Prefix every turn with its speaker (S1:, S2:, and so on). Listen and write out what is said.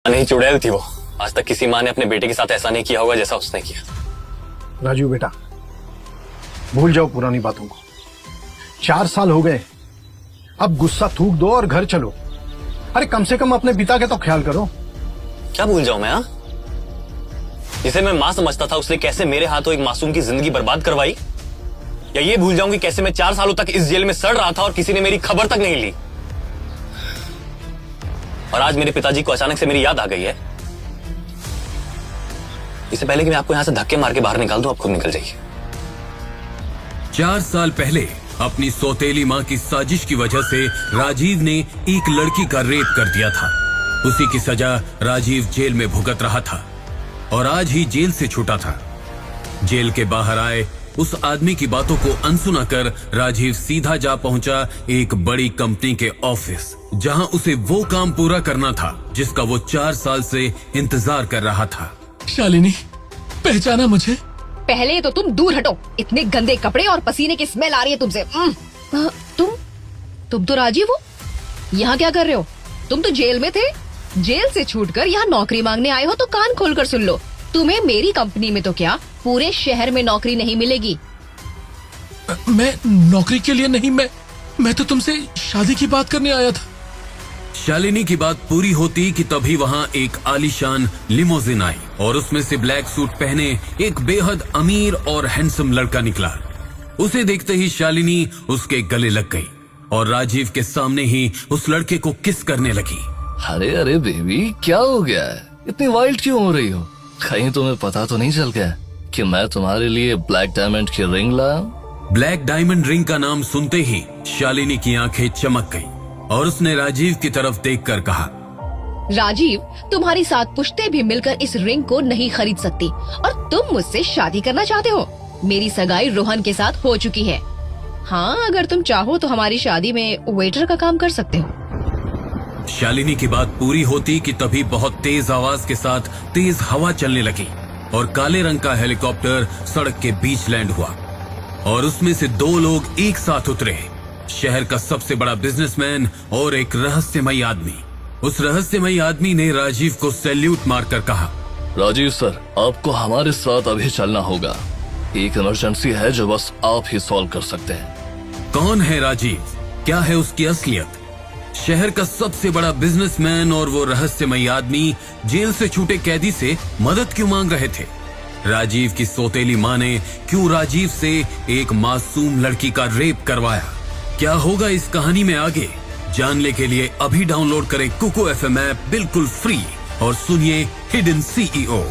S1: नहीं, चुड़ैल थी वो। आज तक किसी माँ ने अपने बेटे के साथ ऐसा नहीं किया होगा जैसा उसने किया।
S2: राजू बेटा, भूल जाओ पुरानी बातों को। 4 साल हो गए, अब गुस्सा थूक दो और घर चलो। अरे कम से कम अपने पिता का तो ख्याल करो।
S1: क्या भूल जाऊं मैं? हाँ, जिसे मैं मां समझता था उसने कैसे मेरे हाथों एक मासूम की जिंदगी बर्बाद करवाई? या ये भूल जाऊं कि कैसे मैं 4 सालों तक इस जेल में सड़ रहा था और किसी ने मेरी खबर तक नहीं ली? और आज मेरे पिताजी को अचानक से मेरी याद आ गई है। इससे पहले कि मैं आपको यहां से धक्के मार के बाहर निकाल दूं, आप खुद निकल जाइए।
S3: 4 साल पहले अपनी सौतेली मां की साजिश की वजह से राजीव ने एक लड़की का रेप कर दिया था। उसी की सजा राजीव जेल में भुगत रहा था और आज ही जेल से छूटा था। जेल के बाहर आए उस आदमी की बातों को अनसुना कर राजीव सीधा जा पहुंचा एक बड़ी कंपनी के ऑफिस, जहां उसे वो काम पूरा करना था जिसका वो 4 साल से इंतजार कर रहा था।
S4: शालिनी, पहचाना मुझे?
S5: पहले तो तुम दूर हटो, इतने गंदे कपड़े और पसीने की स्मेल आ रही है तुमसे। तुम तो राजीव हो? यहाँ क्या कर रहे हो? तुम तो जेल में थे। जेल से छूटकर यहाँ नौकरी मांगने आए हो तो कान खोलकर सुन लो, तुम्हें मेरी कंपनी में तो क्या पूरे शहर में नौकरी नहीं मिलेगी।
S4: मैं नौकरी के लिए नहीं, मैं तो तुमसे शादी की बात करने आया था।
S3: शालिनी की बात पूरी होती कि तभी वहां एक आलीशान लिमोजिन आई और उसमें से ब्लैक सूट पहने एक बेहद अमीर और हैंडसम लड़का निकला। उसे देखते ही शालिनी उसके गले लग गई और राजीव के सामने ही उस लड़के को किस करने लगी।
S6: अरे अरे बेबी, क्या हो गया है? इतनी वाइल्ड क्यों हो रही हो? कहीं तुम्हें पता तो नहीं चल गया कि मैं तुम्हारे लिए ब्लैक डायमंड की रिंग लाया?
S3: ब्लैक डायमंड रिंग का नाम सुनते ही शालिनी की आंखें चमक गई और उसने राजीव की तरफ देखकर कहा,
S5: राजीव, तुम्हारी 7 पुश्ते भी मिलकर इस रिंग को नहीं खरीद सकती और तुम मुझसे शादी करना चाहते हो। मेरी सगाई रोहन के साथ हो चुकी है। हाँ, अगर तुम चाहो तो हमारी शादी में वेटर का काम कर सकते हो।
S3: शालिनी की बात पूरी होती कि तभी बहुत तेज आवाज के साथ तेज हवा चलने लगी और काले रंग का हेलीकॉप्टर सड़क के बीच लैंड हुआ और उसमें से 2 लोग एक साथ उतरे। शहर का सबसे बड़ा बिजनेसमैन और एक रहस्यमयी आदमी। उस रहस्यमयी आदमी ने राजीव को सैल्यूट मारकर कहा,
S6: राजीव सर, आपको हमारे साथ अभी चलना होगा। एक इमरजेंसी है जो बस आप ही सॉल्व कर सकते हैं।
S3: कौन है राजीव? क्या है उसकी असलियत? शहर का सबसे बड़ा बिजनेसमैन और वो रहस्यमयी आदमी जेल से छूटे कैदी से मदद क्यों मांग रहे थे? राजीव की सौतेली मां ने क्यों राजीव से एक मासूम लड़की का रेप करवाया? क्या होगा इस कहानी में आगे? जानने के लिए अभी डाउनलोड करें कुको FM ऐप बिल्कुल फ्री और सुनिए हिडन CEO।